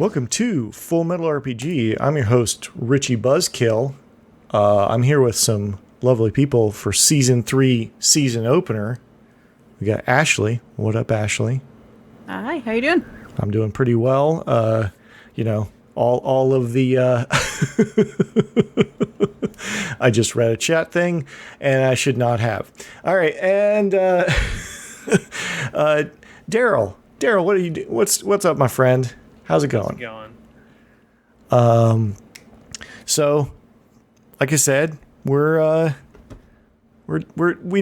Welcome to Full Metal RPG. I'm your host, Richie Buzzkill. I'm here with some lovely people for Season 3 season opener. We got Ashley. What up, Ashley? Hi, how you doing? I'm doing pretty well. All of the... I just read a chat thing, and I should not have. All right, and Darrell. Darrell, what are you? What's up, my friend? How's it going? So, like I said, we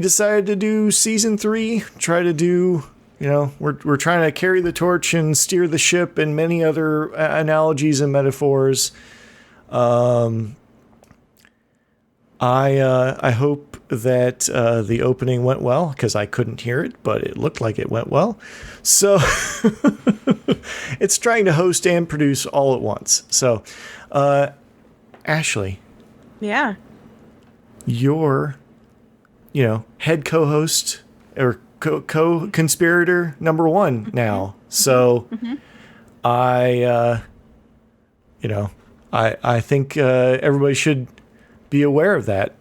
decided to do season 3. Try to do, we're trying to carry the torch and steer the ship, and many other analogies and metaphors. I hope that the opening went well, because I couldn't hear it, but it looked like it went well. So it's trying to host and produce all at once. So, Ashley. Yeah. You're, head co-host or co-conspirator number 1 now. So I think everybody should be aware of that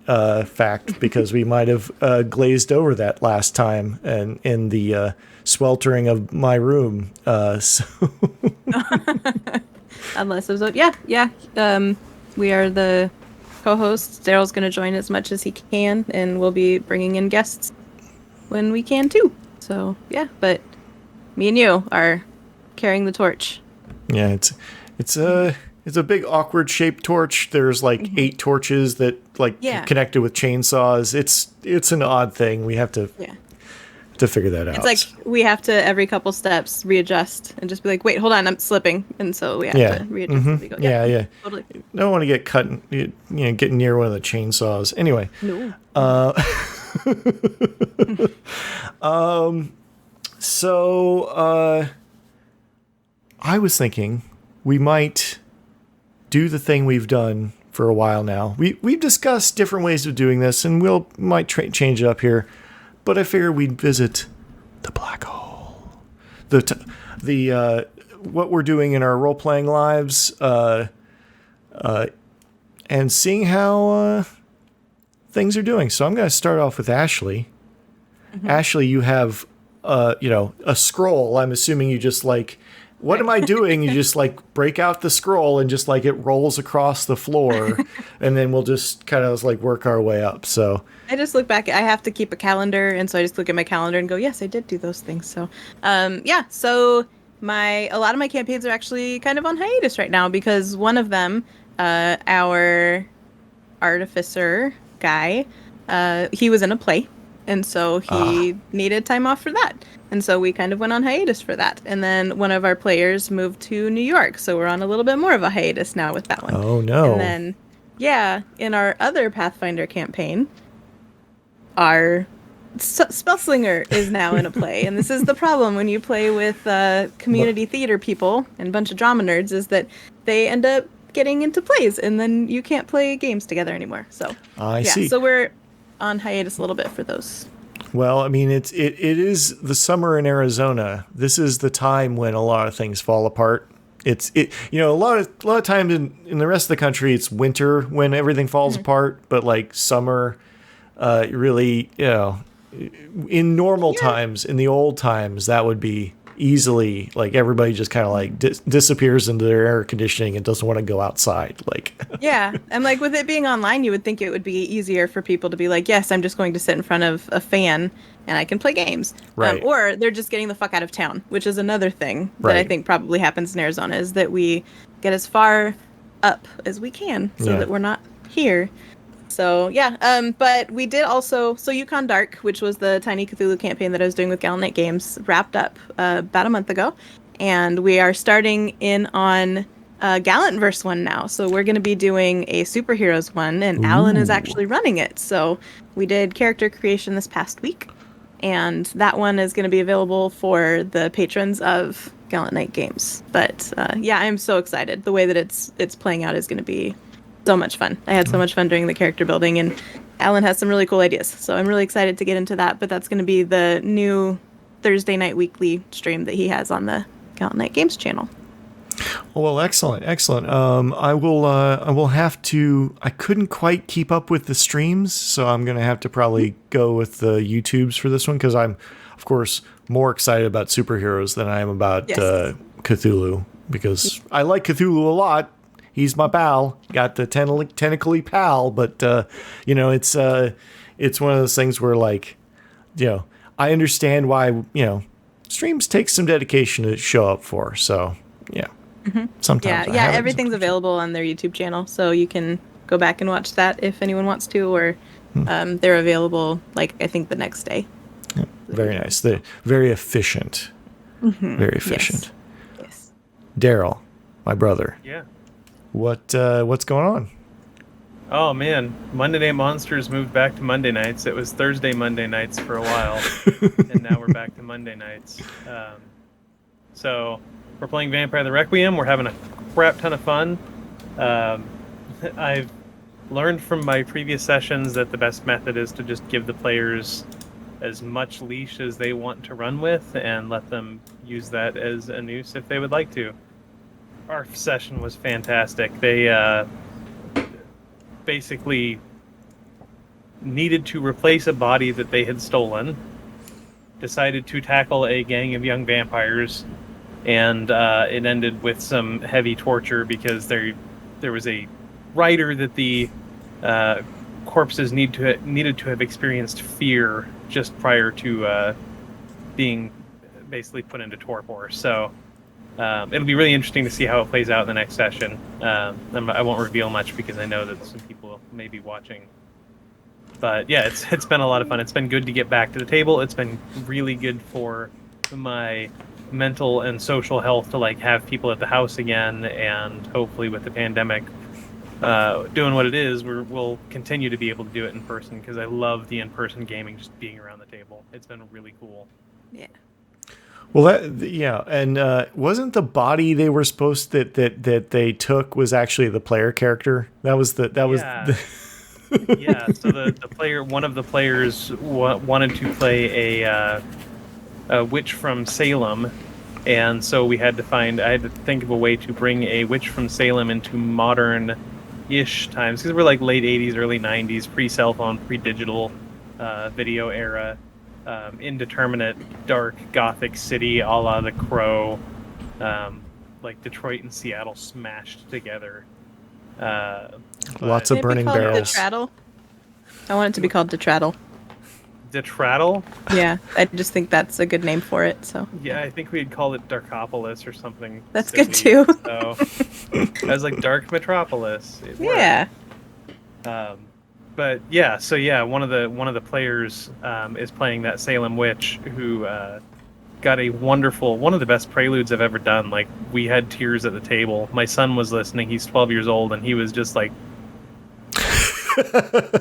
fact, because we might have glazed over that last time and in the sweltering of my room. So Unless it was, yeah. We are the co-hosts. Darrell's going to join as much as he can, and we'll be bringing in guests when we can too. So yeah, but me and you are carrying the torch. Yeah, it's a big awkward shaped torch. There's like 8 torches that connected with chainsaws. It's an odd thing. We have to figure that out. It's like we have to every couple steps readjust and just be like, wait, hold on, I'm slipping, and so we have to readjust. As we go. Yeah. Totally. Don't want to get cut. Getting near one of the chainsaws. Anyway. No. So I was thinking we might do the thing we've done for a while now. We've discussed different ways of doing this, and might change it up here. But I figured we'd visit the black hole, the what we're doing in our role playing lives, and seeing how things are doing. So I'm going to start off with Ashley. Ashley, you have a scroll. I'm assuming you just what am I doing? You just break out the scroll and just it rolls across the floor, and then we'll just kind of work our way up. So I just look back. I have to keep a calendar, and so I just look at my calendar and go, yes, I did do those things. So, So a lot of my campaigns are actually kind of on hiatus right now, because one of them, our artificer guy, he was in a play, and so he needed time off for that. And so we kind of went on hiatus for that. And then one of our players moved to New York, so we're on a little bit more of a hiatus now with that one. Oh, no. And then, in our other Pathfinder campaign, our Spellslinger is now in a play. And this is the problem when you play with community theater people and a bunch of drama nerds, is that they end up getting into plays, and then you can't play games together anymore. So I see. So we're on hiatus a little bit for those. Well, I mean, it is the summer in Arizona. This is the time when a lot of things fall apart. A lot of times in the rest of the country, it's winter when everything falls apart. But summer, really, in normal times, in the old times, that would be easily everybody just kind of disappears into their air conditioning and doesn't want to go outside. And with it being online, you would think it would be easier for people to be yes, I'm just going to sit in front of a fan and I can play games. Right. Or they're just getting the fuck out of town, which is another thing that I think probably happens in Arizona, is that we get as far up as we can so that we're not here. So, but we did also... So Yukon Dark, which was the Tiny Cthulhu campaign that I was doing with Gallant Knight Games, wrapped up about a month ago. And we are starting in on Gallantverse one now. So we're going to be doing a superheroes one, and Alan is actually running it. So we did character creation this past week. And that one is going to be available for the patrons of Gallant Knight Games. But I'm so excited. The way that it's playing out is going to be so much fun. I had so much fun doing the character building, and Alan has some really cool ideas. So I'm really excited to get into that. But that's going to be the new Thursday night weekly stream that he has on the Gallant Knight Games channel. Well, excellent. I will have to. I couldn't quite keep up with the streams, so I'm gonna have to probably go with the YouTubes for this one because I'm, of course, more excited about superheroes than I am about Cthulhu because I like Cthulhu a lot. He's my pal. Got the tentacly pal, but it's one of those things where I understand why streams take some dedication to show up for. So yeah. Sometimes everything's available on their YouTube channel, so you can go back and watch that if anyone wants to, or they're available I think the next day. Yeah, very nice. They're very efficient. Very efficient. Yes. Darrell, my brother. Yeah. What's going on? Oh man, Monday Night Monsters moved back to Monday nights. It was Thursday Monday nights for a while, and now we're back to Monday nights. So we're playing Vampire the Requiem. We're having a crap ton of fun. I've learned from my previous sessions that the best method is to just give the players as much leash as they want to run with and let them use that as a noose if they would like to. Our session was fantastic. They basically needed to replace a body that they had stolen, decided to tackle a gang of young vampires, and it ended with some heavy torture because there was a writer that the corpses needed to have experienced fear just prior to being basically put into torpor. So it'll be really interesting to see how it plays out in the next session. I won't reveal much because I know that some people may be watching. But yeah, it's been a lot of fun. It's been good to get back to the table. It's been really good for my mental and social health to have people at the house again, and hopefully with the pandemic doing what it is, we'll continue to be able to do it in person because I love the in-person gaming, just being around the table. It's been really cool. Yeah. Well, and wasn't the body they were supposed that they took was actually the player character? Was. So the player, one of the players wanted to play a witch from Salem, and so I had to think of a way to bring a witch from Salem into modern-ish times because we're late 80s, early 90s, pre-cell phone, pre-digital video era. Indeterminate, dark, gothic city, a la The Crow, Detroit and Seattle smashed together. Lots of burning barrels. Detraddle? I want it to be called Detraddle. Detraddle? Yeah, I just think that's a good name for it. So yeah, I think we'd call it Darkopolis or something. That's good too. So I was Dark Metropolis. Yeah. But yeah, one of the players is playing that Salem witch who got a wonderful, one of the best preludes I've ever done. We had tears at the table. My son was listening. He's 12 years old, and he was just it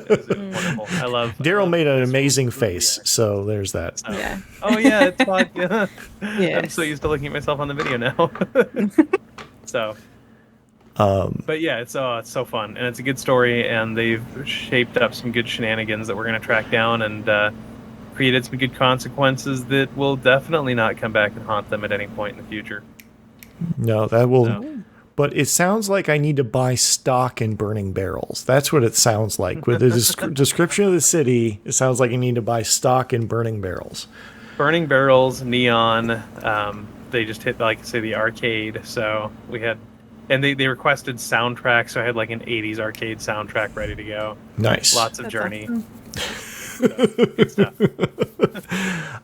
was wonderful. I love. Darrell made an amazing face, so there's that. Yeah. Oh yeah, it's fun. Yeah. Yes. I'm so used to looking at myself on the video now. So. But yeah, it's so fun, and it's a good story, and they've shaped up some good shenanigans that we're going to track down, and created some good consequences that will definitely not come back and haunt them at any point in the future. No, that will. So. But it sounds like I need to buy stock in burning barrels. That's what it sounds like. With the description of the city, it sounds like you need to buy stock in burning barrels. Burning barrels, neon. They just hit the arcade. So we had. And they requested soundtrack, so I had an 80s arcade soundtrack ready to go. Nice. Lots of Journey. Awesome. So, good stuff.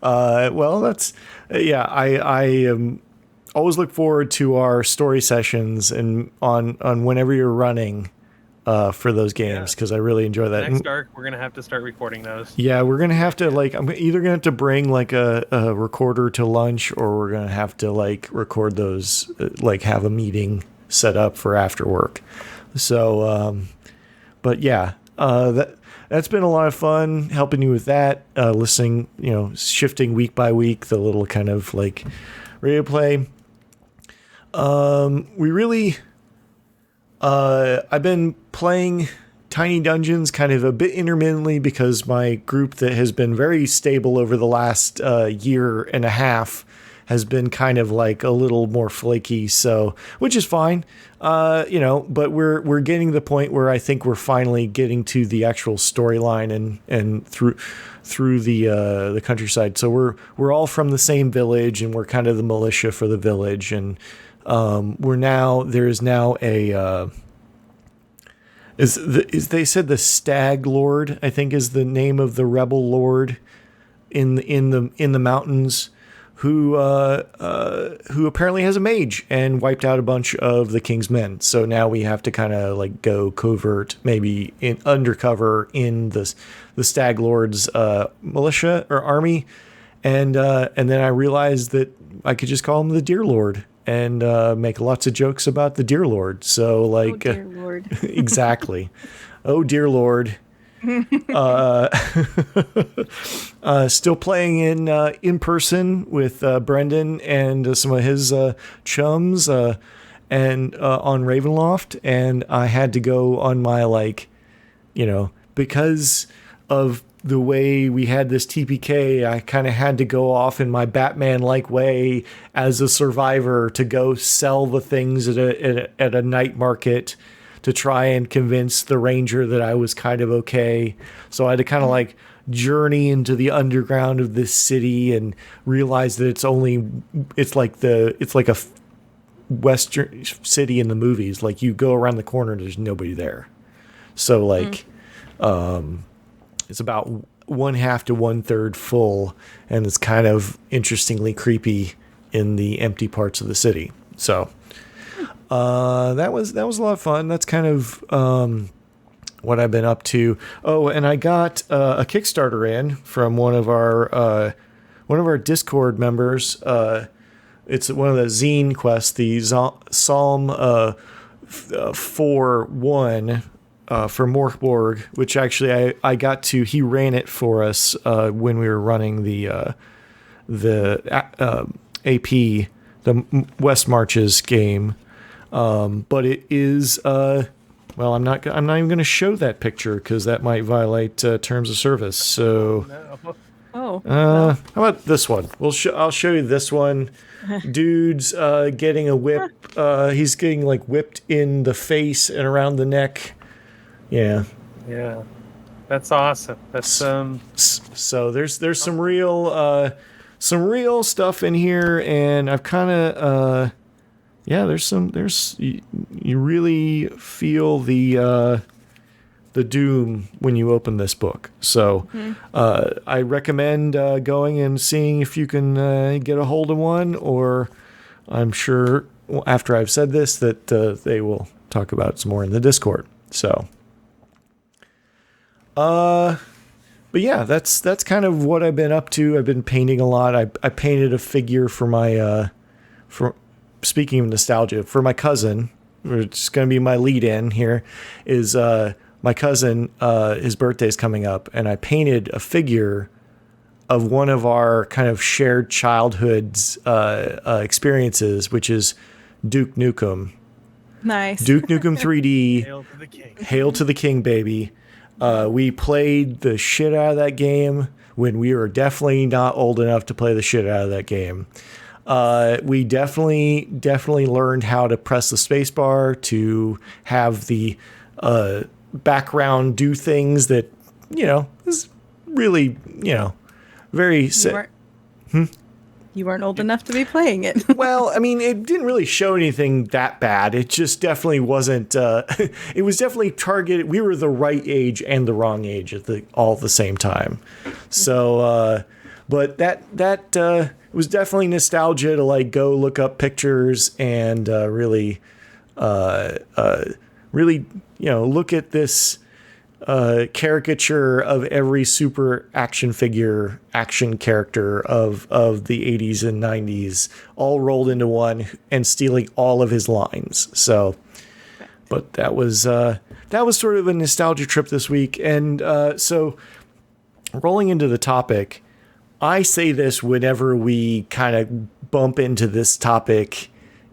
Well, that's... Yeah, I always look forward to our story sessions and on whenever you're running for those games, because I really enjoy that. Next arc, we're going to have to start recording those. Yeah, we're going to have to, I'm either going to have to bring, a recorder to lunch, or we're going to have to, record those, have a meeting set up for after work. So but yeah, that's been a lot of fun helping you with that, listening, shifting week by week, the little kind of radio play. We really I've been playing Tiny Dungeons kind of a bit intermittently because my group that has been very stable over the last year and a half has been kind of like a little more flaky, so which is fine. But we're getting to the point where I think we're finally getting to the actual storyline and through the countryside. So we're all from the same village, and we're kind of the militia for the village, and there is now a they said the Stag Lord, I think, is the name of the rebel lord in the mountains, who apparently has a mage and wiped out a bunch of the king's men. So now we have to kind of like go covert, maybe in undercover in the Stag Lord's militia or army, and then I realized that I could just call him the Deer Lord and make lots of jokes about the Deer Lord. So like, oh, dear Lord. Exactly. Oh, dear Lord. Still playing in person with Brendan and some of his chums and on Ravenloft, and I had to go on my because of the way we had this TPK, I kind of had to go off in my Batman-like way as a survivor to go sell the things at a night market to try and convince the ranger that I was kind of okay. So I had to kind of like journey into the underground of this city and realize that it's like a Western city in the movies. Like you go around the corner and there's nobody there. So like, it's about 1/2 to 1/3 full, and it's kind of interestingly creepy in the empty parts of the city. So that was a lot of fun. That's kind of what I've been up to. Oh, and I got a Kickstarter in from one of our Discord members. It's one of the zine quests, the Psalm 4:1 for Morkborg, which actually I got to. He ran it for us when we were running the AP, the West Marches game. But it is well, I'm not even going to show that picture because that might violate terms of service. So, how about this one? I'll show you this one. Dude's getting a whip. He's getting like whipped in the face and around the neck. Yeah. That's awesome. That's So there's some real stuff in here, and I've kind of you really feel the doom when you open this book. So I recommend going and seeing if you can get a hold of one, or I'm sure after I've said this that they will talk about it some more in the Discord. So but yeah, that's kind of what I've been up to. I've been painting a lot. I painted a figure for my speaking of nostalgia, for my cousin, which is going to be my lead-in here, is my cousin, his birthday's coming up, and I painted a figure of one of our kind of shared childhood's experiences, which is Duke Nukem. Nice. Duke Nukem 3D. Hail to the King. Hail to the King, baby. We played the shit out of that game when we were definitely not old enough to play the shit out of that game. We definitely learned how to press the space bar to have the background do things that, is really, very... You weren't old enough to be playing it. Well, I mean, it didn't really show anything that bad. It just definitely wasn't... it was definitely targeted... We were the right age and the wrong age all at the same time. So, but that was definitely nostalgia to like go look up pictures and really, look at this caricature of every super action figure, action character of the 80s and 90s, all rolled into one and stealing all of his lines. So, but that was sort of a nostalgia trip this week. And so rolling into the topic, I say this whenever we kind of bump into this topic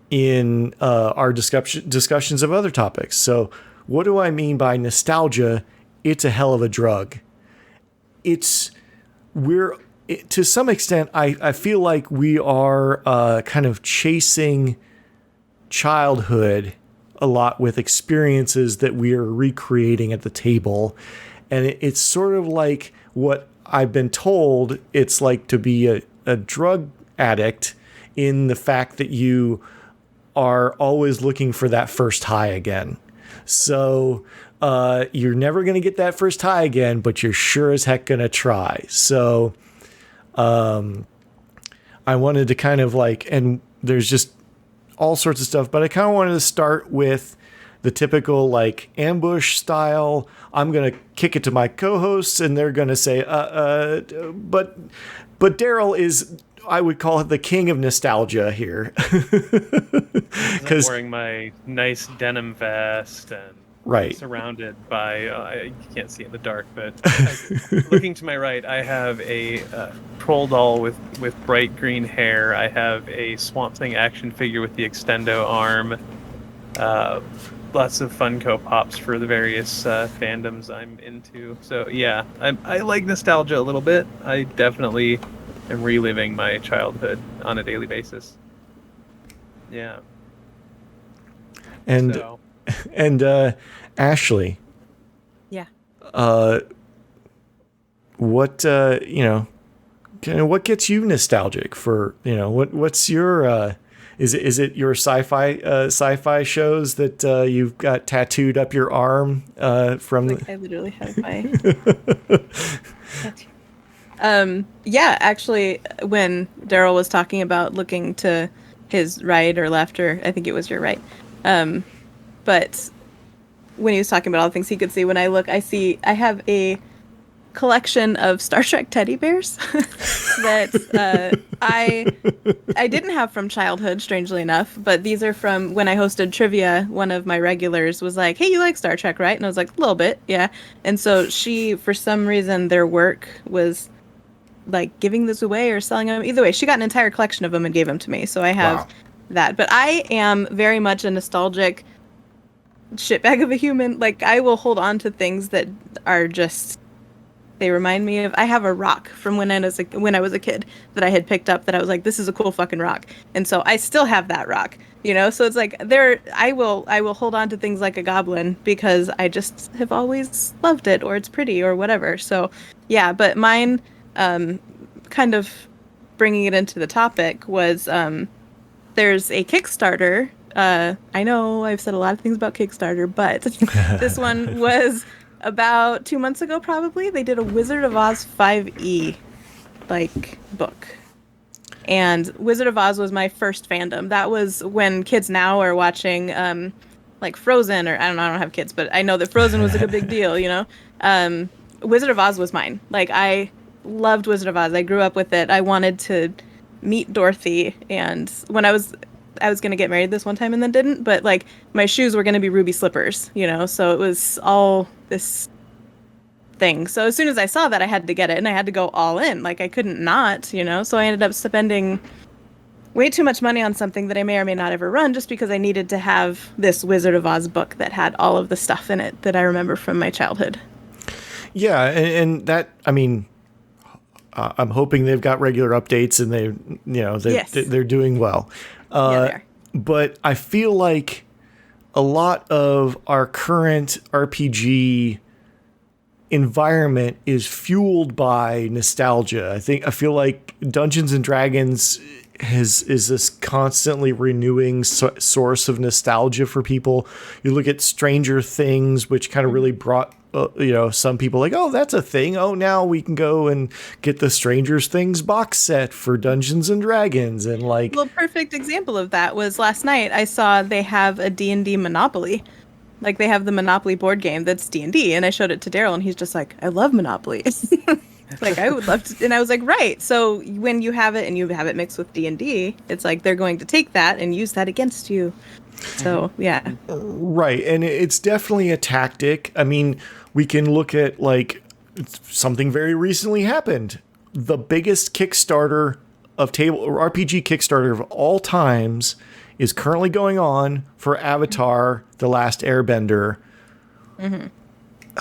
in our discussions of other topics. So what do I mean by nostalgia? It's a hell of a drug. We're to some extent, I feel like we are kind of chasing childhood a lot with experiences that we are recreating at the table. And it's sort of like what I've been told it's like to be a drug addict, in the fact that you are always looking for that first high again. So you're never going to get that first high again, but you're sure as heck going to try. So I wanted to kind of like, and there's just all sorts of stuff, but I kind of wanted to start with the typical like ambush style. I'm going to kick it to my co-hosts and they're going to say, but Darrell is, I would call it the king of nostalgia here. I'm wearing my nice denim vest and right, surrounded by, you can't see in the dark, but looking to my right, I have a troll doll with bright green hair. I have a Swamp Thing action figure with the extendo arm. Lots of Funko Pops for the various fandoms I'm into. So yeah, I like nostalgia a little bit. I definitely am reliving my childhood on a daily basis. Yeah. And so. and Ashley. Yeah. What what gets you nostalgic for, what's your is it your sci-fi shows that you've got tattooed up your arm from I literally have my tattoo. Yeah, actually, when Darrell was talking about looking to his right or left, or I think it was your right, but when he was talking about all the things he could see, when I look, I have a collection of Star Trek teddy bears that I didn't have from childhood, strangely enough, but these are from when I hosted trivia. One of my regulars was like, "Hey, you like Star Trek, right?" And I was like, "A little bit, yeah." And so she, for some reason, their work was like giving this away or selling them. Either way, she got an entire collection of them and gave them to me. So I have that. But I am very much a nostalgic shitbag of a human. Like, I will hold on to things that are just, they remind me of, I have a rock from when I was a kid that I had picked up that I was like, this is a cool fucking rock. And so I still have that rock, so it's like I will hold on to things like a goblin because I just have always loved it, or it's pretty or whatever. So yeah, but mine, kind of bringing it into the topic was, there's a Kickstarter. I know I've said a lot of things about Kickstarter, but this one was about 2 months ago, probably. They did a Wizard of Oz 5e book. And Wizard of Oz was my first fandom. That was when kids now are watching Frozen, or I don't have kids, but I know that Frozen was a big deal, Wizard of Oz was mine. I loved Wizard of Oz. I grew up with it. I wanted to meet Dorothy, and when I was going to get married this one time and then didn't, but my shoes were going to be ruby slippers, so it was all this thing. So as soon as I saw that, I had to get it, and I had to go all in. I couldn't not, so I ended up spending way too much money on something that I may or may not ever run, just because I needed to have this Wizard of Oz book that had all of the stuff in it that I remember from my childhood. Yeah, and that, I mean, I'm hoping they've got regular updates and they're doing well. They are. But I feel like a lot of our current RPG environment is fueled by nostalgia. I feel like Dungeons and Dragons is this constantly renewing source of nostalgia for people. You look at Stranger Things, which kind of really brought some people like, oh, that's a thing. Oh, now we can go and get the Stranger Things box set for Dungeons and Dragons. And well, perfect example of that was last night. I saw they have a D&D Monopoly. They have the Monopoly board game that's D&D, and I showed it to Darrell, and he's just like, I love Monopoly. I would love to. And I was like, right. So when you have it and you have it mixed with D&D, it's they're going to take that and use that against you. So, yeah. Right. And it's definitely a tactic. I mean, we can look at something very recently happened. The biggest Kickstarter of RPG Kickstarter of all times is currently going on for Avatar: The Last Airbender. Mm-hmm.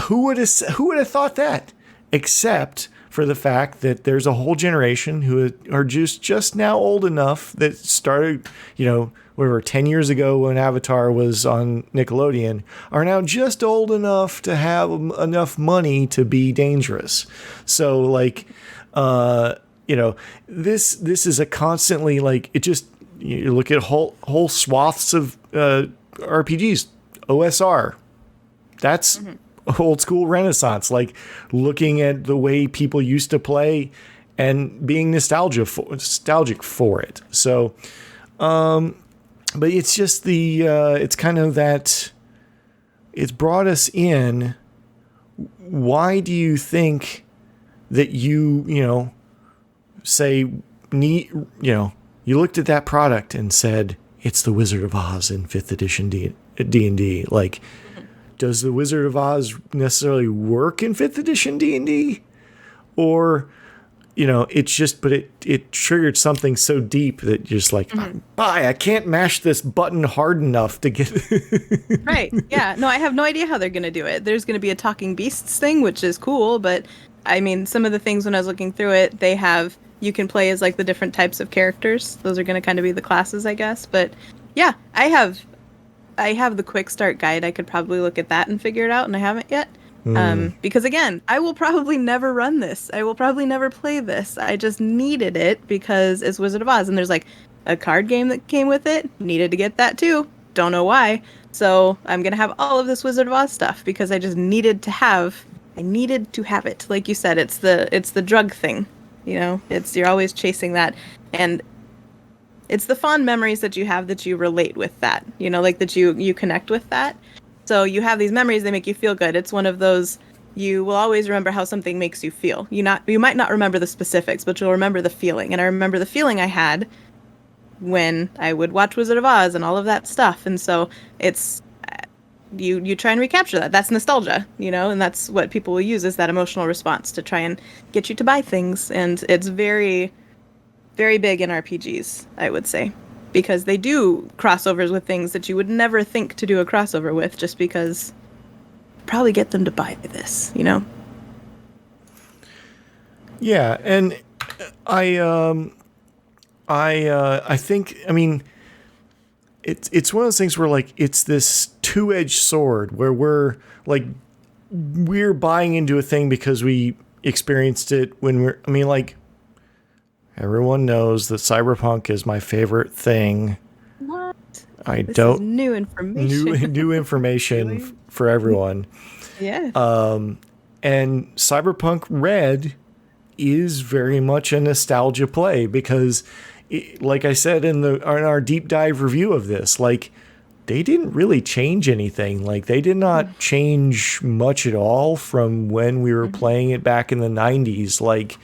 Who would have thought that? Except for the fact that there's a whole generation who are just now old enough that started, whatever, 10 years ago when Avatar was on Nickelodeon, are now just old enough to have enough money to be dangerous. So like, this is a constantly like, it just, you look at whole swaths of RPGs, OSR, that's old school Renaissance, like looking at the way people used to play and being nostalgic for it. So, but it's just it's kind of that it's brought us in. Why do you think that you looked at that product and said, it's the Wizard of Oz in 5th edition D&D? Like, does the Wizard of Oz necessarily work in 5th edition D&D? Or, it's just, but it triggered something so deep that you're just like, I can't mash this button hard enough to get Right. Yeah. No, I have no idea how they're going to do it. There's going to be a talking beasts thing, which is cool. But I mean, some of the things when I was looking through it, you can play as like the different types of characters. Those are going to kind of be the classes, I guess. But yeah, I have the quick start guide. I could probably look at that and figure it out, and I haven't yet. Because again, I will probably never run this. I will probably never play this. I just needed it because it's Wizard of Oz, and there's like a card game that came with it. Needed to get that too. Don't know why. So I'm gonna have all of this Wizard of Oz stuff because I just needed to have. I needed to have it. Like you said, it's the drug thing. You're always chasing that, and it's the fond memories that you have that you relate with that. Like that you connect with that. So you have these memories, they make you feel good. It's one of those, you will always remember how something makes you feel. You might not remember the specifics, but you'll remember the feeling. And I remember the feeling I had when I would watch Wizard of Oz and all of that stuff. And so it's, you try and recapture that. That's nostalgia, and that's what people will use, is that emotional response to try and get you to buy things. And it's very, very big in RPGs, I would say. Because they do crossovers with things that you would never think to do a crossover with, just because probably get them to buy this, Yeah, and I think, I mean, it's one of those things where like it's this two-edged sword where we're buying into a thing because we experienced it when everyone knows that cyberpunk is my favorite thing. What? This is new information. New information really? For everyone. Yeah. And Cyberpunk Red is very much a nostalgia play because, like I said in our deep dive review of this, like they didn't really change anything. Like they did not change much at all from when we were playing it back in the 90s.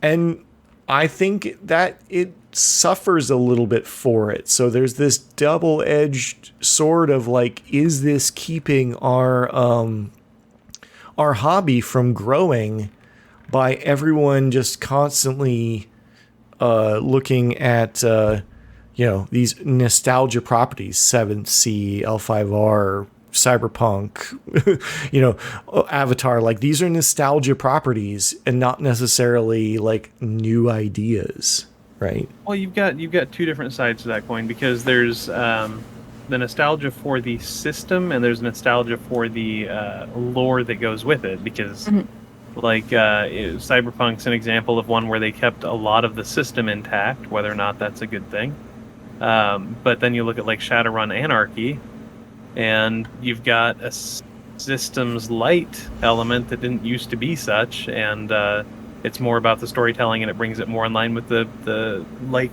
And I think that it suffers a little bit for it. So there's this double-edged sword of like, is this keeping our hobby from growing by everyone just constantly looking at these nostalgia properties, 7th Sea, L5R, Cyberpunk, Avatar, like these are nostalgia properties and not necessarily like new ideas, right? Well, you've got two different sides to that coin, because there's the nostalgia for the system and there's nostalgia for the lore that goes with it, because Cyberpunk's an example of one where they kept a lot of the system intact, whether or not that's a good thing. But then you look at like Shadowrun Anarchy, and you've got a systems light element that didn't used to be such, and it's more about the storytelling, and it brings it more in line with the light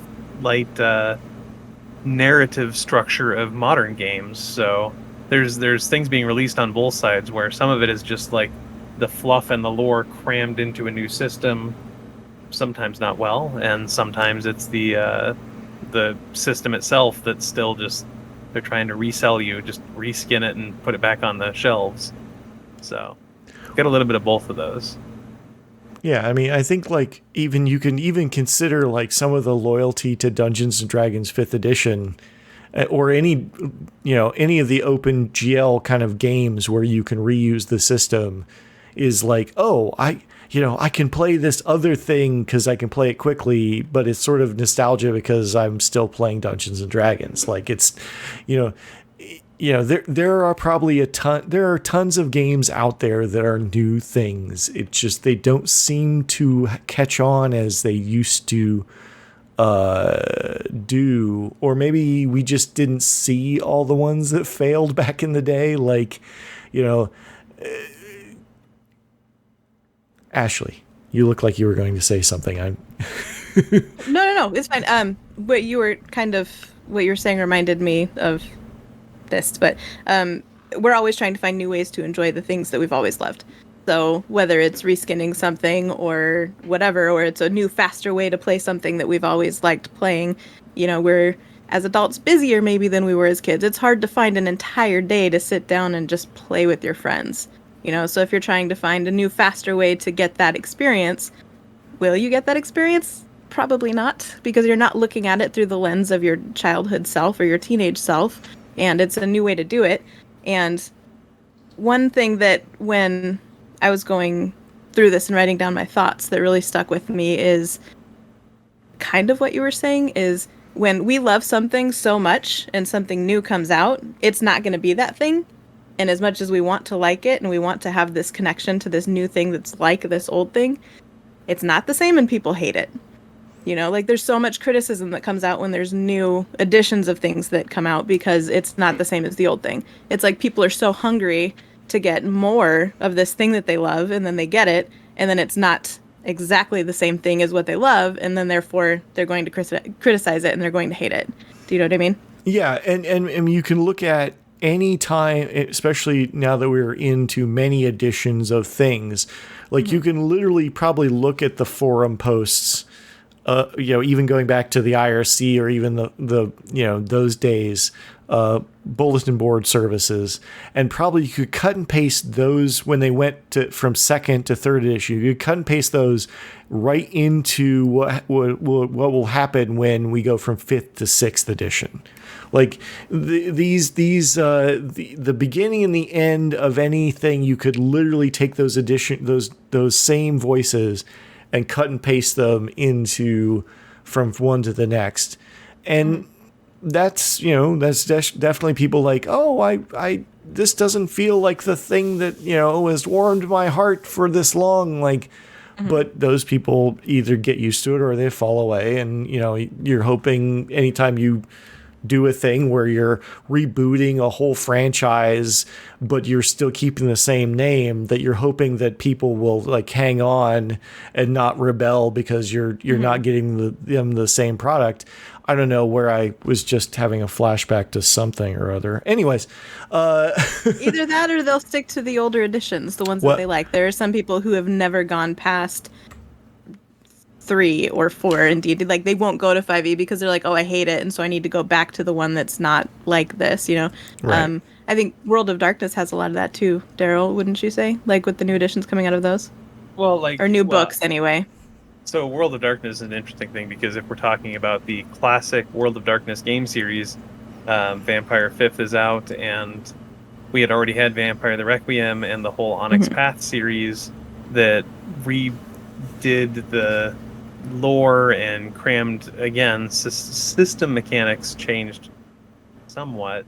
narrative structure of modern games. So there's things being released on both sides where some of it is just like the fluff and the lore crammed into a new system, sometimes not well, and sometimes it's the system itself that's still just, they're trying to resell you, just reskin it and put it back on the shelves. So get a little bit of both of those. Yeah, I mean, I think like you can even consider like some of the loyalty to Dungeons and Dragons 5th edition, or any of the open GL kind of games where you can reuse the system, is like, I can play this other thing because I can play it quickly, but it's sort of nostalgia because I'm still playing Dungeons and Dragons. Like it's, there are probably there are tons of games out there that are new things. It's just they don't seem to catch on as they used to do, or maybe we just didn't see all the ones that failed back in the day. Like, Ashley, you look like you were going to say something. No, it's fine. What you were saying reminded me of this, but we're always trying to find new ways to enjoy the things that we've always loved. So whether it's reskinning something or whatever, or it's a new, faster way to play something that we've always liked playing, we're, as adults, busier maybe than we were as kids. It's hard to find an entire day to sit down and just play with your friends. So if you're trying to find a new, faster way to get that experience, will you get that experience? Probably not, because you're not looking at it through the lens of your childhood self or your teenage self, and it's a new way to do it. And one thing that when I was going through this and writing down my thoughts that really stuck with me is kind of what you were saying, is when we love something so much and something new comes out, it's not going to be that thing. And as much as we want to like it and we want to have this connection to this new thing that's like this old thing, it's not the same and people hate it. Like there's so much criticism that comes out when there's new editions of things that come out because it's not the same as the old thing. It's like people are so hungry to get more of this thing that they love, and then they get it, and then it's not exactly the same thing as what they love, and then therefore they're going to criticize it and they're going to hate it. Do you know what I mean? Yeah, and you can look at any time, especially now that we're into many editions of things, like you can literally probably look at the forum posts, even going back to the IRC or even the those days, bulletin board services, and probably you could cut and paste those when they went from second to third edition. You could cut and paste those right into what will happen when we go from fifth to sixth edition. Like the beginning and the end of anything, you could literally take those same voices and cut and paste them into from one to the next. And that's definitely people like, oh, I this doesn't feel like the thing that, has warmed my heart for this long. Like, but those people either get used to it or they fall away. And, you're hoping anytime you do a thing where you're rebooting a whole franchise, but you're still keeping the same name, that you're hoping that people will like hang on and not rebel because you're not getting them the same product. I don't know, where I was just having a flashback to something or other. Anyways, either that or they'll stick to the older editions, the ones that they like. There are some people who have never gone past 3 or 4 indeed. Like they won't go to 5e because they're like, oh, I hate it, and so I need to go back to the one that's not like this, Right. I think World of Darkness has a lot of that too, Darrell, wouldn't you say? Like with the new editions coming out of those? Well, books anyway. So World of Darkness is an interesting thing because if we're talking about the classic World of Darkness game series, Vampire 5th is out, and we had already had Vampire the Requiem and the whole Onyx Path series that redid the lore and crammed, again, system mechanics changed somewhat.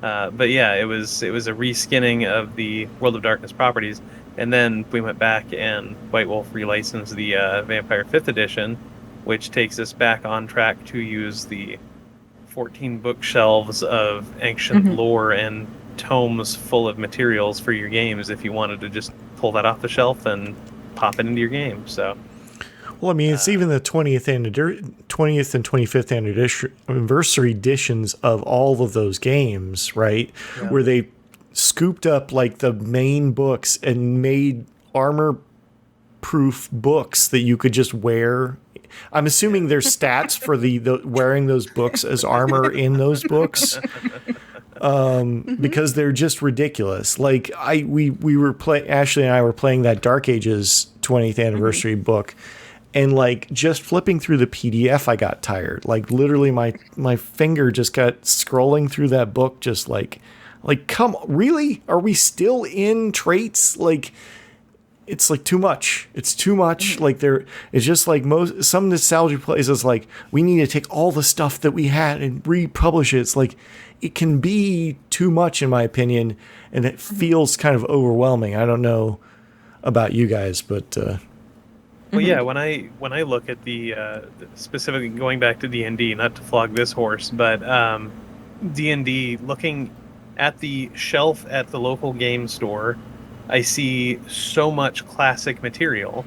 But yeah, it was a reskinning of the World of Darkness properties. And then we went back and White Wolf relicensed the Vampire 5th edition, which takes us back on track to use the 14 bookshelves of ancient lore and tomes full of materials for your games if you wanted to just pull that off the shelf and pop it into your game. So, well, I mean, it's even the 20th and 25th anniversary editions of all of those games, right? Yeah. Where they scooped up like the main books and made armor-proof books that you could just wear. I'm assuming there's stats for the wearing those books as armor in those books, because they're just ridiculous. Like we were Ashley and I were playing that Dark Ages 20th anniversary book, and like just flipping through the PDF, I got tired. Like literally, my finger just got scrolling through that book, just like, come, really? Are we still in traits? Like, it's like too much. It's too much. Like it's just like some nostalgia places, like we need to take all the stuff that we had and republish it. It's like it can be too much in my opinion, and it feels kind of overwhelming. I don't know about you guys, but well, yeah. When I look at the specifically going back to D&D, not to flog this horse, but D&D, looking at the shelf at the local game store, I see so much classic material,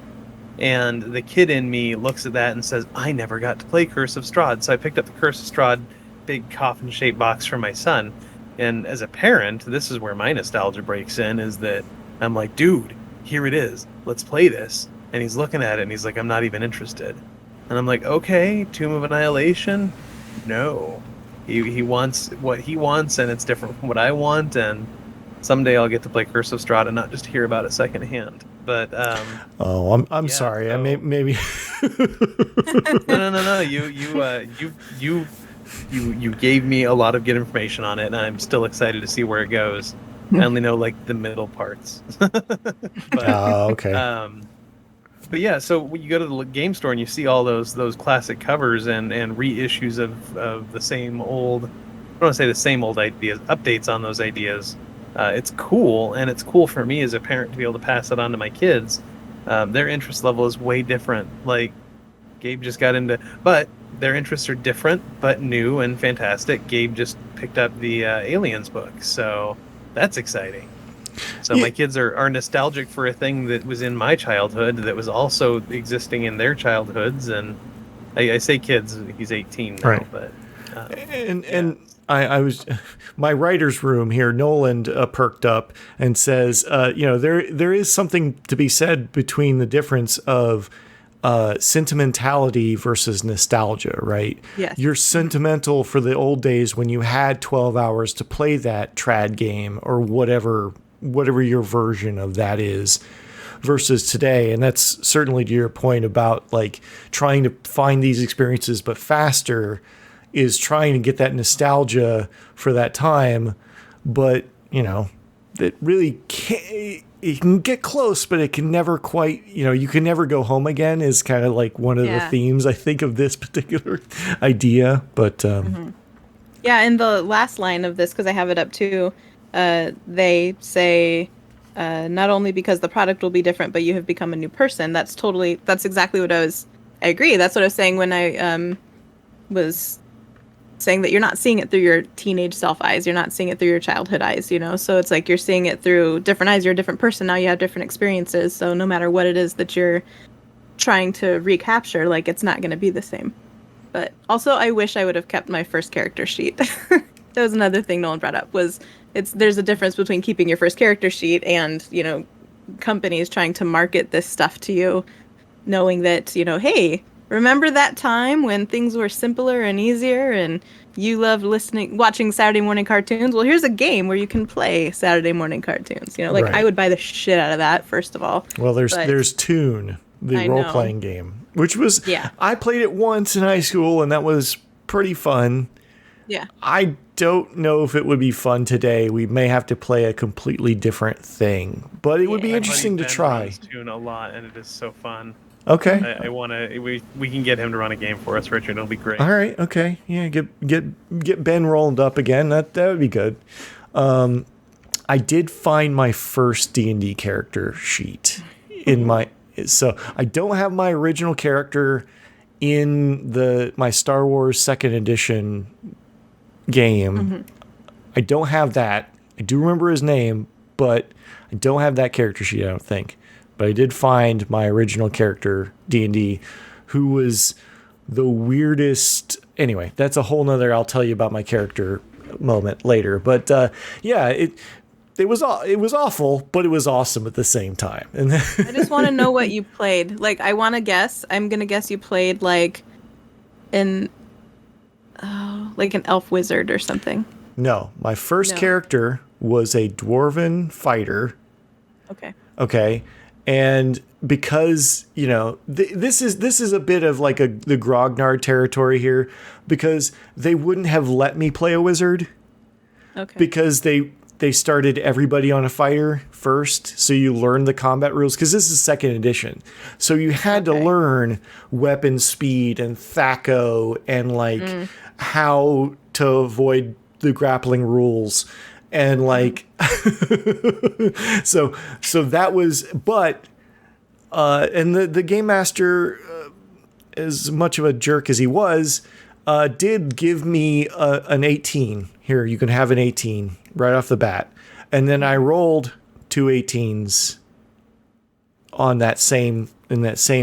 and the kid in me looks at that and says, I never got to play Curse of Strahd, so I picked up the Curse of Strahd big coffin-shaped box for my son. And as a parent, this is where my nostalgia breaks in, is that I'm like, dude, here it is, let's play this. And he's looking at it and he's like, I'm not even interested. And I'm like, okay, Tomb of Annihilation? No. He wants what he wants, and it's different from what I want, and someday I'll get to play Curse of Strahd and not just hear about it secondhand. But I'm sorry. So... I maybe. No. You gave me a lot of good information on it, and I'm still excited to see where it goes. I only know like the middle parts. But, okay. But yeah, so when you go to the game store and you see all those classic covers and reissues of the same old, I don't want to say the same old ideas, updates on those ideas. It's cool, and it's cool for me as a parent to be able to pass it on to my kids. Their interest level is way different. Like Gabe just got into, but their interests are different, but new and fantastic. Gabe just picked up the Aliens book, so that's exciting. So my kids are nostalgic for a thing that was in my childhood that was also existing in their childhoods. And I say kids, he's 18 now, right. But and I was, my writer's room here, Nolan perked up and says, there is something to be said between the difference of sentimentality versus nostalgia, right? Yes. You're sentimental for the old days when you had 12 hours to play that trad game or whatever your version of that is, versus today. And that's certainly to your point about like trying to find these experiences but faster, is trying to get that nostalgia for that time. But it really can't, it can get close, but it can never quite, you can never go home again, is kind of like one of the themes, I think, of this particular idea. But yeah, in the last line of this, because I have it up too, they say, not only because the product will be different, but you have become a new person. That's exactly what I agree. That's what I was saying when I was saying that you're not seeing it through your teenage self eyes. You're not seeing it through your childhood eyes, So it's like you're seeing it through different eyes. You're a different person now. You have different experiences. So no matter what it is that you're trying to recapture, like, it's not going to be the same. But also, I wish I would have kept my first character sheet. That was another thing Nolan brought up, was there's a difference between keeping your first character sheet and, companies trying to market this stuff to you, knowing that, hey, remember that time when things were simpler and easier and you loved watching Saturday morning cartoons? Well, here's a game where you can play Saturday morning cartoons. Right. I would buy the shit out of that, first of all. Well, there's Toon, the role-playing game, which was, I played it once in high school, and that was pretty fun. Yeah. I don't know if it would be fun today. We may have to play a completely different thing, but it would be interesting to try. Toon a lot, and it is so fun. Okay. I want to. We can get him to run a game for us, Richard. It'll be great. All right. Okay. Yeah. Get Ben rolled up again. That would be good. I did find my first D&D character sheet so I don't have my original character in my Star Wars 2nd edition game. Mm-hmm. I don't have that. I do remember his name, but I don't have that character sheet, I don't think. But I did find my original character, D&D, who was the weirdest. Anyway, that's a whole nother, I'll tell you about my character moment later. But it was awful, but it was awesome at the same time. And I just want to know what you played. Like, I want to guess. I'm gonna guess you played like an elf wizard or something. No, my first character was a dwarven fighter. Okay. And because, this is a bit of like the grognard territory here, because they wouldn't have let me play a wizard. Okay. Because they they started everybody on a fighter first, so you learn the combat rules, because this is second edition. So you had to learn weapon speed and THAC0 and like how to avoid the grappling rules. And like, so that was, but, and the game master, as much of a jerk as he was, did give me an 18. Here, you can have an 18 right off the bat. And then I rolled 2 18s on that same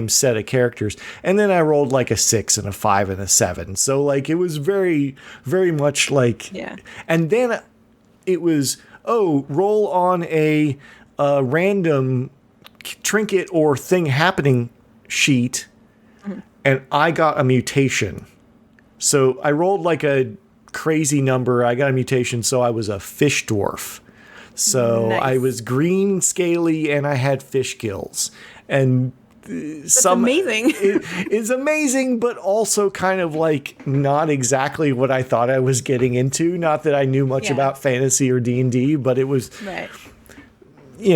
set of characters. And then I rolled like a 6 and a 5 and a 7. So like, it was very, very much like, and then it was, roll on a random trinket or thing happening sheet. And I got a mutation. So I rolled like a crazy number. I got a mutation, so I was a fish dwarf. So nice. I was green, scaly, and I had fish gills. And that's amazing. It's amazing, but also kind of like not exactly what I thought I was getting into. Not that I knew much about fantasy or D&D, but it was, he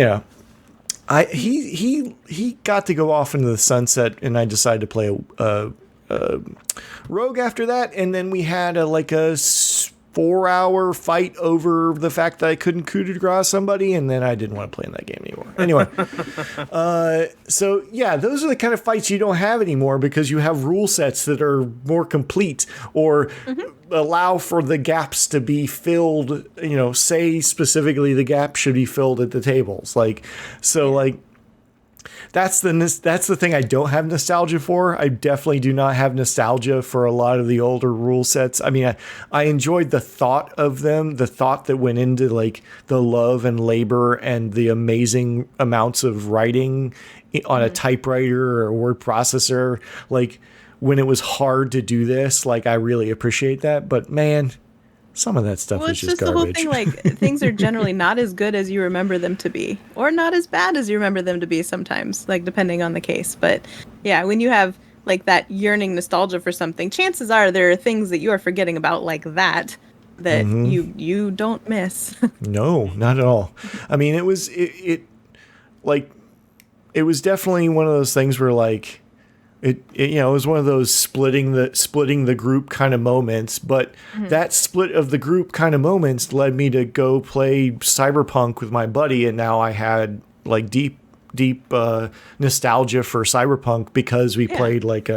got to go off into the sunset, and I decided to play a rogue after that, and then we had a 4-hour fight over the fact that I couldn't coup de grace somebody, and then I didn't want to play in that game anymore. Anyway, so yeah, those are the kind of fights you don't have anymore because you have rule sets that are more complete or allow for the gaps to be filled. You know, say specifically the gap should be filled at the tables. That's the thing I don't have nostalgia for. I definitely do not have nostalgia for a lot of the older rule sets. I mean, I enjoyed the thought of them, the thought that went into like the love and labor and the amazing amounts of writing on a typewriter or a word processor. Like when it was hard to do this, like I really appreciate that. But man, some of that stuff is just garbage. The whole thing, like things are generally not as good as you remember them to be, or not as bad as you remember them to be sometimes, like depending on the case. But yeah, when you have like that yearning nostalgia for something, chances are there are things that you are forgetting about like that you don't miss. No, not at all. I mean, it was definitely one of those things where like it was one of those splitting the group kind of moments, but that split of the group kind of moments led me to go play Cyberpunk with my buddy, and now I had like deep nostalgia for Cyberpunk because we played like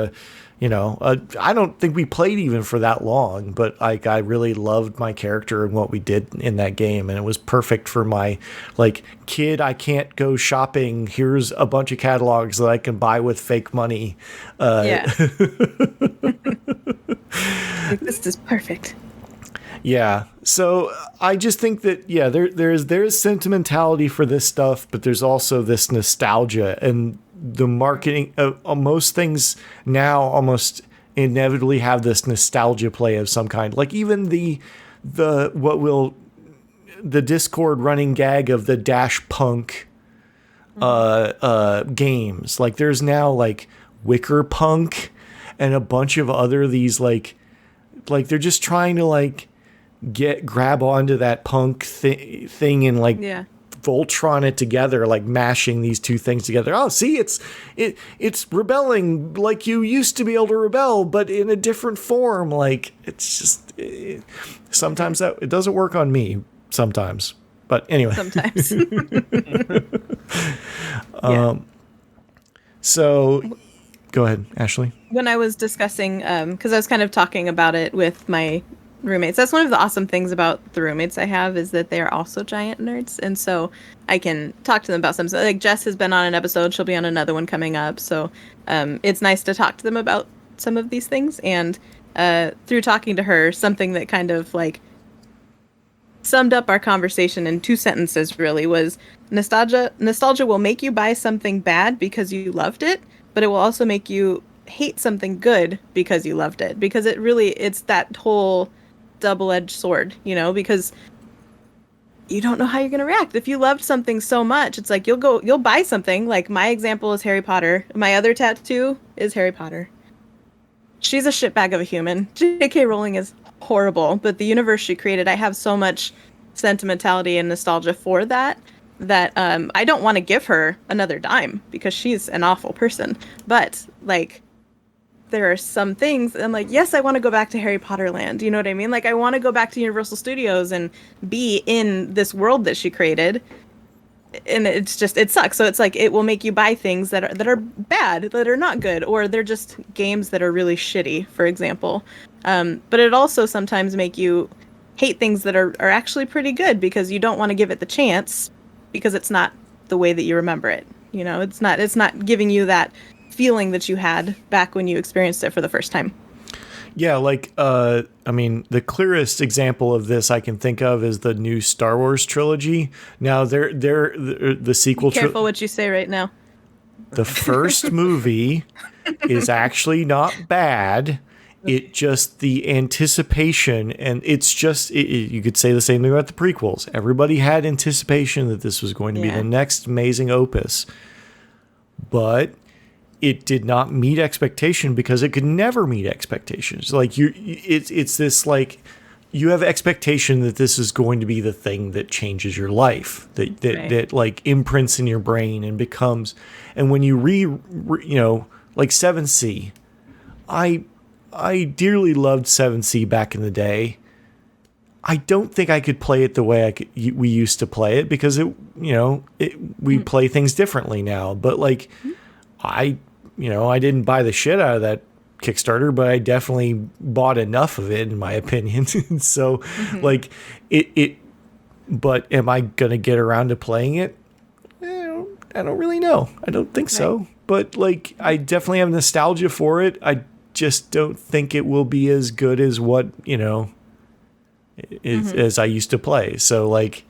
I don't think we played even for that long, but like I really loved my character and what we did in that game, and it was perfect for my like kid. I can't go shopping. Here's a bunch of catalogs that I can buy with fake money. Like, this is perfect. Yeah. So I just think that there's sentimentality for this stuff, but there's also this nostalgia, and the marketing of most things now almost inevitably have this nostalgia play of some kind. Like even the Discord running gag of the Dash Punk games. Like there's now like Wicker Punk and a bunch of other these like they're just trying to like grab onto that punk thing and like Voltron it together, like mashing these two things together. Oh, see, it's rebelling like you used to be able to rebel, but in a different form. Like it's just sometimes that it doesn't work on me sometimes, but anyway. Sometimes. So go ahead, Ashley. When I was discussing, because I was kind of talking about it with my roommates. That's one of the awesome things about the roommates I have is that they are also giant nerds, and so I can talk to them about some. Like Jess has been on an episode; she'll be on another one coming up. So it's nice to talk to them about some of these things. And through talking to her, something that kind of like summed up our conversation in 2 sentences really was nostalgia. Nostalgia will make you buy something bad because you loved it, but it will also make you hate something good because you loved it. Because it's that whole double-edged sword, because you don't know how you're going to react. If you loved something so much, it's like you'll buy something. Like my example is Harry Potter. My other tattoo is Harry Potter. She's a shitbag of a human. J.K. Rowling is horrible, but the universe she created, I have so much sentimentality and nostalgia for that I don't want to give her another dime because she's an awful person. But like, there are some things I'm like, yes, I want to go back to Harry Potter land. You know what I mean? Like, I want to go back to Universal Studios and be in this world that she created. And it sucks. So it's like, it will make you buy things that are bad, that are not good, or they're just games that are really shitty, for example. But it also sometimes make you hate things that are actually pretty good because you don't want to give it the chance because it's not the way that you remember it. You know, it's not giving you that feeling that you had back when you experienced it for the first time. Yeah, like, I mean, the clearest example of this I can think of is the new Star Wars trilogy. Now, the sequel... Be careful what you say right now. The first movie is actually not bad. It just, the anticipation, and it's just, you could say the same thing about the prequels. Everybody had anticipation that this was going to be the next amazing opus. But it did not meet expectation because it could never meet expectations. Like, it's this, like, you have expectation that this is going to be the thing that changes your life, that like imprints in your brain and becomes, and when you like 7C, I dearly loved 7C back in the day. I don't think I could play it the way we used to play it because we play things differently now. But like, I didn't buy the shit out of that Kickstarter, but I definitely bought enough of it, in my opinion. So, like, but am I gonna get around to playing it? I don't really know. I don't think so. But like, I definitely have nostalgia for it. I just don't think it will be as good as what as I used to play. So like,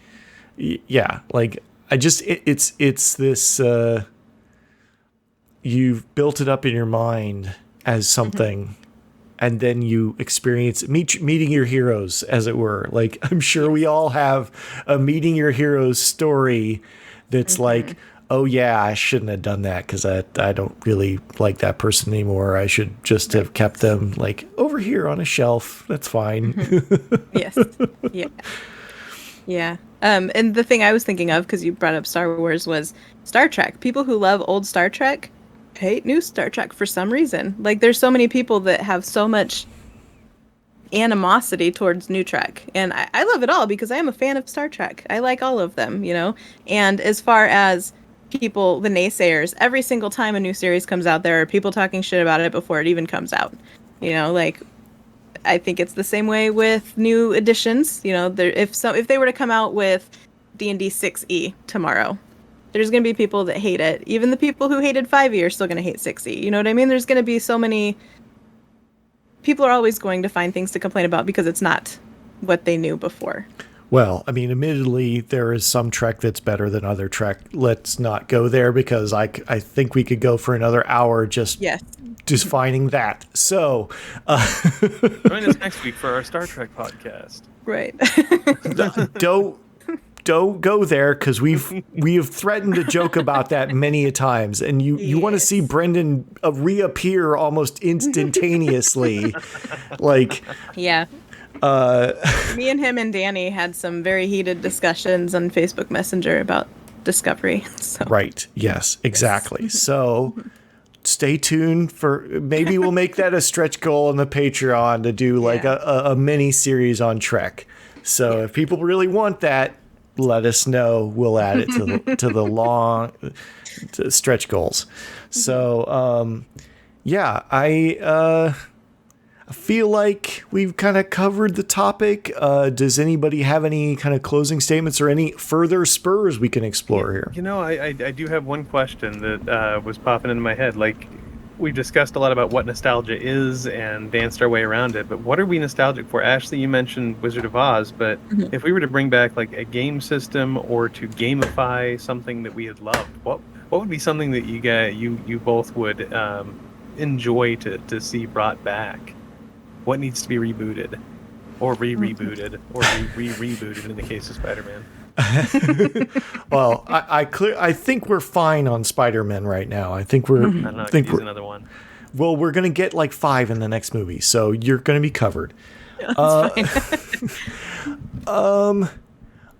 yeah, like I just it's this. You've built it up in your mind as something, and then you experience meeting your heroes, as it were. Like, I'm sure we all have a meeting your heroes story that's like, oh yeah, I shouldn't have done that because I don't really like that person anymore. I should just have kept them like over here on a shelf. That's fine. Yes. Yeah. Yeah. And the thing I was thinking of, because you brought up Star Wars, was Star Trek. People who love old Star Trek hate new Star Trek for some reason. Like, there's so many people that have so much animosity towards new Trek, and I love it all because I am a fan of Star Trek. I like all of them, And as far as people, the naysayers, every single time a new series comes out, there are people talking shit about it before it even comes out. Like, I think it's the same way with new editions. If they were to come out with D&D 6e tomorrow, there's going to be people that hate it. Even the people who hated 5e are still going to hate 6e. You know what I mean? There's going to be so many... People are always going to find things to complain about because it's not what they knew before. Well, I mean, admittedly, there is some Trek that's better than other Trek. Let's not go there because I think we could go for another hour just finding that. So... Join us next week for our Star Trek podcast. Right. Don't go there because we have threatened to joke about that many a times, and you want to see Brendan reappear almost instantaneously, like me and him and Danny had some very heated discussions on Facebook Messenger about Discovery. So. Right. Yes. Exactly. Yes. So. Stay tuned for maybe we'll make that a stretch goal on the Patreon to do like a mini series on Trek. So if people really want that, let us know. We'll add it to the long stretch goals. So, I feel like we've kind of covered the topic. Does anybody have any kind of closing statements or any further spurs we can explore here? I do have one question that was popping into my head. Like, we've discussed a lot about what nostalgia is and danced our way around it, but what are we nostalgic for? Ashley, you mentioned Wizard of Oz, but if we were to bring back like a game system or to gamify something that we had loved, what would be something that you both would enjoy to see brought back? What needs to be rebooted or rebooted or rebooted in the case of Spider-Man? Well, I think we're fine on Spider-Man right now. I think we're another one. Well, we're gonna get like 5 in the next movie, so you're gonna be covered. Yeah,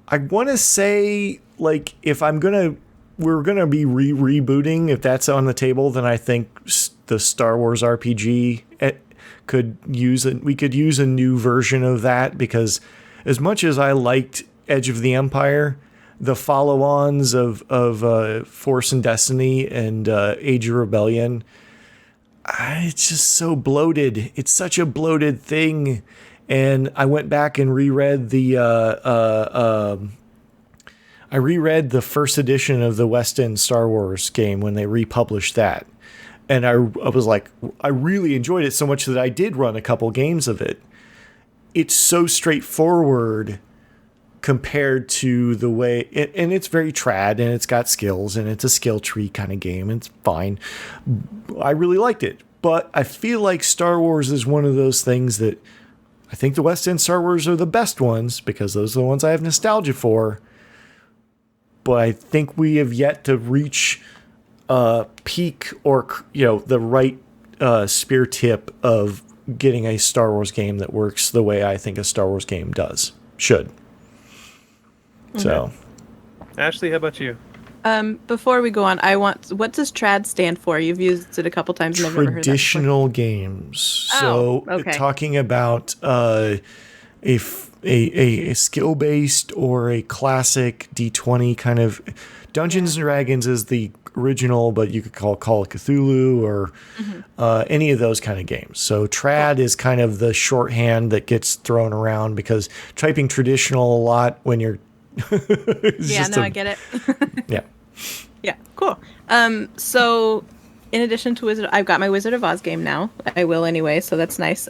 I want to say, like, if we're gonna be rebooting, if that's on the table, then I think the Star Wars RPG we could use a new version of that, because as much as I liked Edge of the Empire, the follow-ons of Force and Destiny and Age of Rebellion, it's just so bloated. It's such a bloated thing. And I went back and reread the first edition of the West End Star Wars game when they republished that. And I was like, I really enjoyed it so much that I did run a couple games of it. It's so straightforward compared to the way, and it's very trad, and it's got skills, and it's a skill tree kind of game, and it's fine. I really liked it. But I feel like Star Wars is one of those things that I think the West End Star Wars are the best ones, because those are the ones I have nostalgia for. But I think we have yet to reach peak, or the right spear tip of getting a Star Wars game that works the way I think a Star Wars game should. Okay. So, Ashley, how about you? Before we go on, what does trad stand for? You've used it a couple times and I've never heard that before. Traditional games. So okay. Talking about a skill-based or a classic D20 kind of. Dungeons and Dragons is the original, but you could call of Cthulhu or any of those kind of games. So trad is kind of the shorthand that gets thrown around, because typing traditional a lot when you're I get it. Yeah. Yeah, cool. So in addition to I've got my Wizard of Oz game now. I will anyway, so that's nice.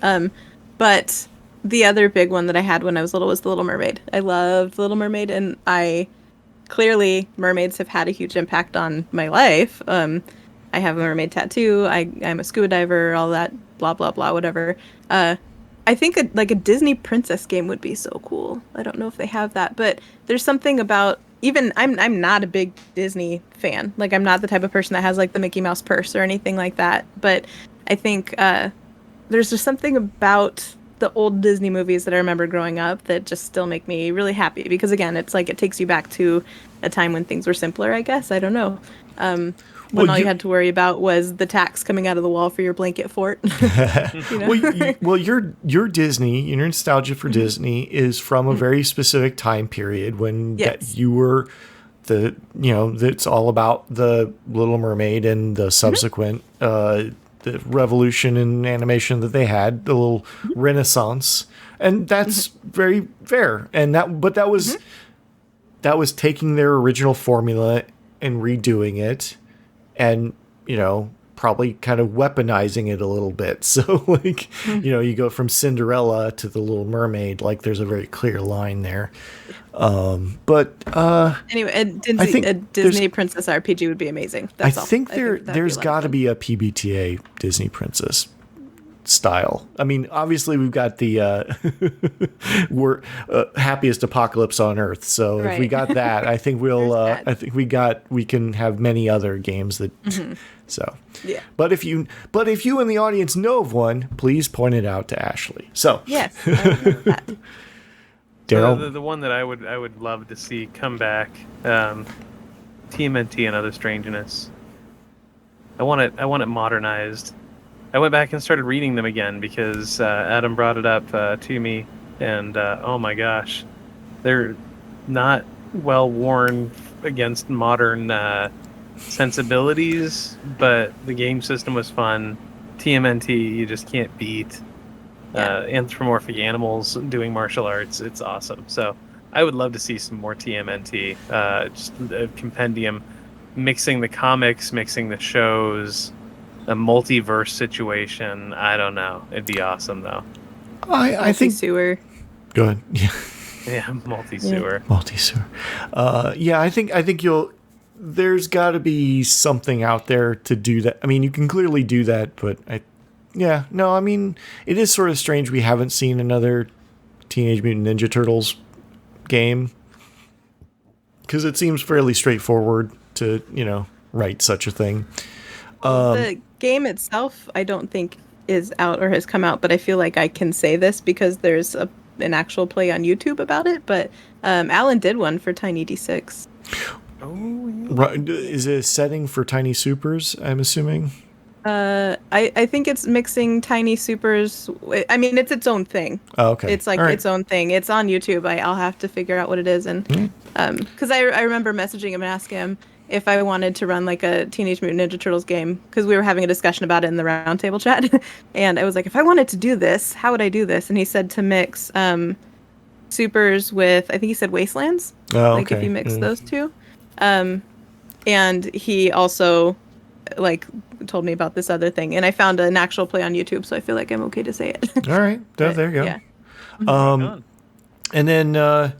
But the other big one that I had when I was little was The Little Mermaid. I loved Little Mermaid, and clearly mermaids have had a huge impact on my life. I have a mermaid tattoo. I'm a scuba diver, all that, blah, blah, blah, whatever. I think a Disney princess game would be so cool. I don't know if they have that, but there's something about, even I'm not a big Disney fan. Like, I'm not the type of person that has like the Mickey Mouse purse or anything like that. But I think there's just something about the old Disney movies that I remember growing up that just still make me really happy, because again, it's like it takes you back to a time when things were simpler, I guess. I don't know. When all you had to worry about was the tacks coming out of the wall for your blanket fort. Your Disney, your nostalgia for Disney is from a very specific time period when you were it's all about the Little Mermaid and the subsequent the revolution in animation that they had, the little renaissance, and that's very fair. And that was taking their original formula and redoing it, and probably kind of weaponizing it a little bit. So like you go from Cinderella to the Little Mermaid, like there's a very clear line there. But anyway, a Disney princess RPG would be amazing. That's all. I think there's got to be a PBTA Disney princess style. I mean, obviously we've got the happiest apocalypse on Earth. So if we got that, I think we can have many other games that. So yeah. But if you in the audience know of one, please point it out to Ashley. So yes. I would that. Darrell? The one that I would love to see come back, TMNT and Other Strangeness. I want it modernized. I went back and started reading them again because Adam brought it up to me, and oh my gosh, they're not well worn against modern sensibilities, but the game system was fun. TMNT you just can't beat. Anthropomorphic animals doing martial arts, it's awesome. So I would love to see some more TMNT, just a compendium, mixing the comics, mixing the shows, a multiverse situation. I don't know, it'd be awesome though. I think sewer. Go ahead. Yeah, multi-sewer. I think there's got to be something out there to do that. I mean, you can clearly do that, but I mean, it is sort of strange we haven't seen another Teenage Mutant Ninja Turtles game, because it seems fairly straightforward to, write such a thing. The game itself, I don't think is out or has come out, but I feel like I can say this because there's a an actual play on YouTube about it, but Alan did one for Tiny D6. Oh, yeah. Right. Is it a setting for Tiny Supers, I'm assuming? I think it's mixing Tiny Supers. I mean, it's its own thing. Oh, okay. It's like its own thing. It's on YouTube. I'll have to figure out what it is. And because I remember messaging him and asking him if I wanted to run like a Teenage Mutant Ninja Turtles game, because we were having a discussion about it in the roundtable chat. And I was like, if I wanted to do this, how would I do this? And he said to mix Supers with, I think he said Wastelands. Oh, like if you mix those two. And he also like told me about this other thing, and I found an actual play on YouTube, so I feel like I'm okay to say it. All right. There you go. Yeah. And then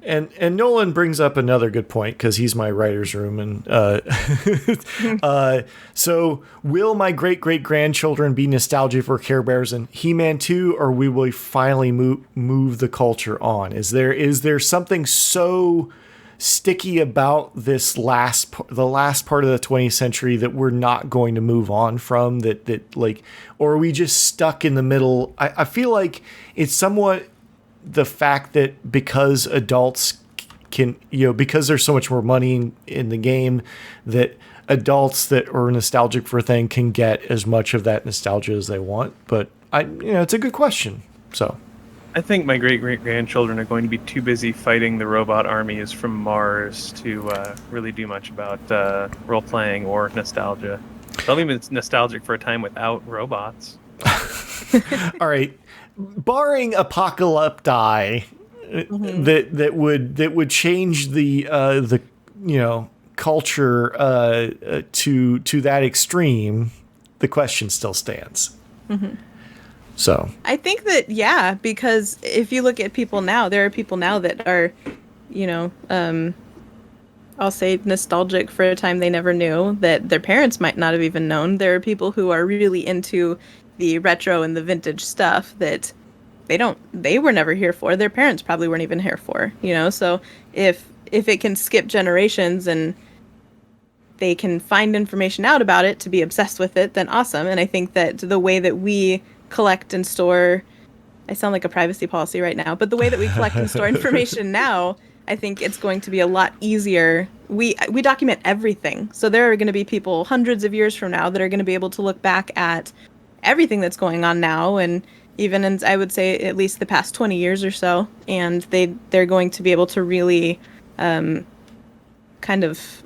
and Nolan brings up another good point, because he's my writer's room, and so will my great-great-grandchildren be nostalgic for Care Bears and He-Man 2, or will we finally move the culture on? Is there something so sticky about this the last part of the 20th century that we're not going to move on from, that like, or are we just stuck in the middle? I feel like it's somewhat the fact that because adults can, because there's so much more money in the game, that adults that are nostalgic for a thing can get as much of that nostalgia as they want. But it's a good question. So I think my great-great-grandchildren are going to be too busy fighting the robot armies from Mars to really do much about role-playing or nostalgia. They'll be nostalgic for a time without robots. All right. Barring apocalypti that would change the culture to that extreme, the question still stands. Mm-hmm. So I think that, yeah, because if you look at people now, there are people now that are, I'll say nostalgic for a time they never knew, that their parents might not have even known. There are people who are really into the retro and the vintage stuff that they were never here for. Their parents probably weren't even here for, so if it can skip generations and they can find information out about it to be obsessed with it, then awesome. And I think that the way that we collect and store, I sound like a privacy policy right now, but the way that we collect and store information now, I think it's going to be a lot easier. We document everything. So there are going to be people hundreds of years from now that are going to be able to look back at everything that's going on now, and even in, I would say, at least the past 20 years or so, and they're going to be able to really kind of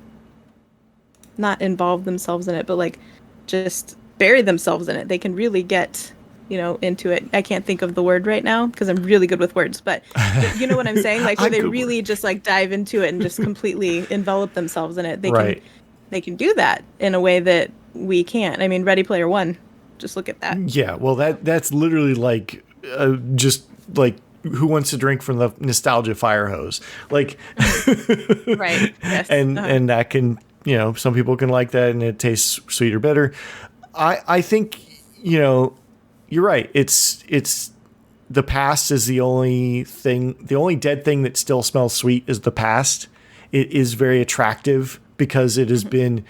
not involve themselves in it, but like just bury themselves in it. They can really get into it. I can't think of the word right now because I'm really good with words, but you know what I'm saying? Like where they really just like dive into it and just completely envelop themselves in it. They can do that in a way that we can't. I mean, Ready Player One, just look at that. Yeah, well, that's literally like just like who wants to drink from the nostalgia fire hose, like right? Yes, and that can some people can like that and it tastes sweet or bitter. I think you're right. It's the past is the only dead thing that still smells sweet is the past. It is very attractive because it has been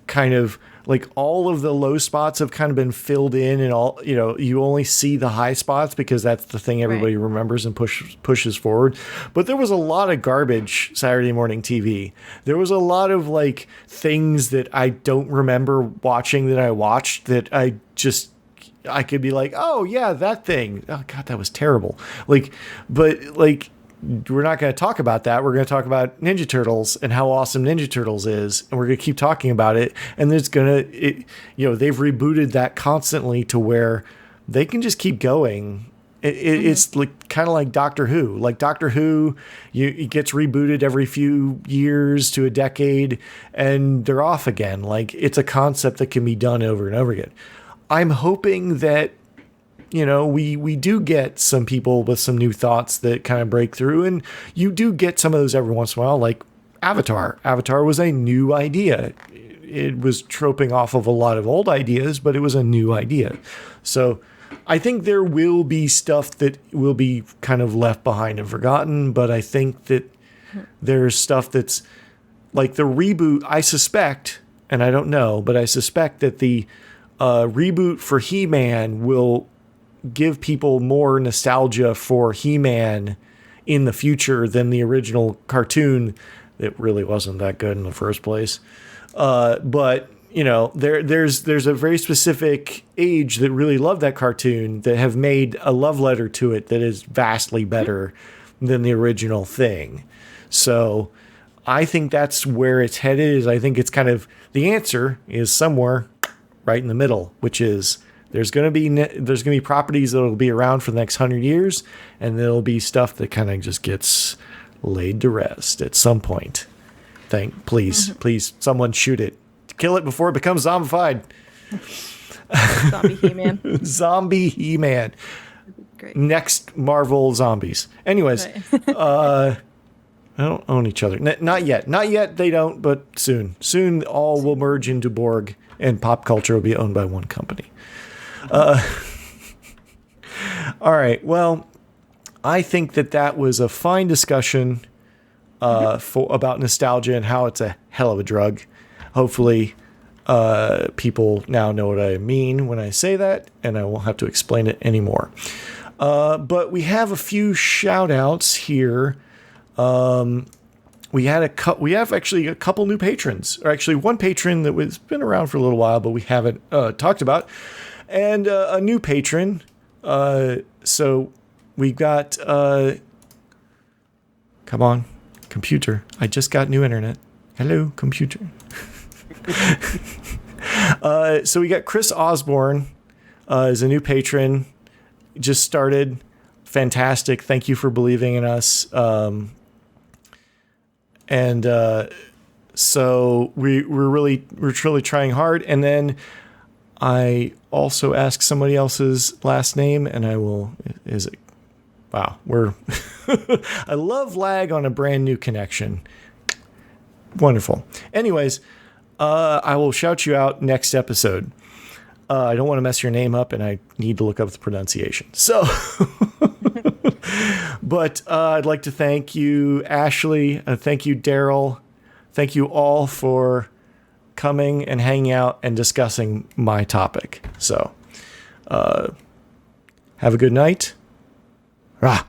kind of like all of the low spots have kind of been filled in, and all you only see the high spots because that's the thing everybody remembers and pushes forward. But there was a lot of garbage Saturday morning TV. There was a lot of like things that I don't remember watching that I watched that I could be like, oh yeah, that thing. Oh God, that was terrible. But we're not going to talk about that. We're going to talk about Ninja Turtles and how awesome Ninja Turtles is, and we're going to keep talking about it. And there's they've rebooted that constantly to where they can just keep going. It's like kind of like Doctor Who. Like Doctor Who, it gets rebooted every few years to a decade, and they're off again. Like it's a concept that can be done over and over again. I'm hoping that we do get some people with some new thoughts that kind of break through, and you do get some of those every once in a while, like Avatar. Avatar was a new idea. It was troping off of a lot of old ideas, but it was a new idea. So I think there will be stuff that will be kind of left behind and forgotten, but I think that there's stuff that's like the reboot. I suspect, and I don't know, but I suspect that the reboot for He-Man will give people more nostalgia for He-Man in the future than the original cartoon that really wasn't that good in the first place. But you know, there's a very specific age that really loved that cartoon that have made a love letter to it that is vastly better than the original thing. So I think that's where it's headed. Is I think it's kind of the answer is somewhere right in the middle, which is there's going to be properties that will be around for the next 100 years, and there'll be stuff that kind of just gets laid to rest at some point. Please, someone shoot it. Kill it before it becomes zombified. Zombie He-Man. Zombie He-Man. Great. Next Marvel zombies. Anyways, Right. I don't own each other. Not yet. Not yet. They don't, but soon. Soon all will merge into Borg, and pop culture will be owned by one company. All right. Well, I think that was a fine discussion about nostalgia and how it's a hell of a drug. Hopefully, people now know what I mean when I say that, and I won't have to explain it anymore. But we have a few shout outs here. We have actually a couple new patrons, or actually one patron that has been around for a little while, but we haven't talked about, and a new patron. So we got, come on, computer. I just got new internet. Hello, computer. So we got Chris Osborne as a new patron. Just started. Fantastic. Thank you for believing in us. So we're truly trying hard. And then I also asked somebody else's last name, and wow, I love lag on a brand new connection. Wonderful. Anyways, I will shout you out next episode. I don't want to mess your name up, and I need to look up the pronunciation. So, but I'd like to thank you, Ashley. Thank you, Darrell. Thank you all for coming and hanging out and discussing my topic. So, have a good night. Rah.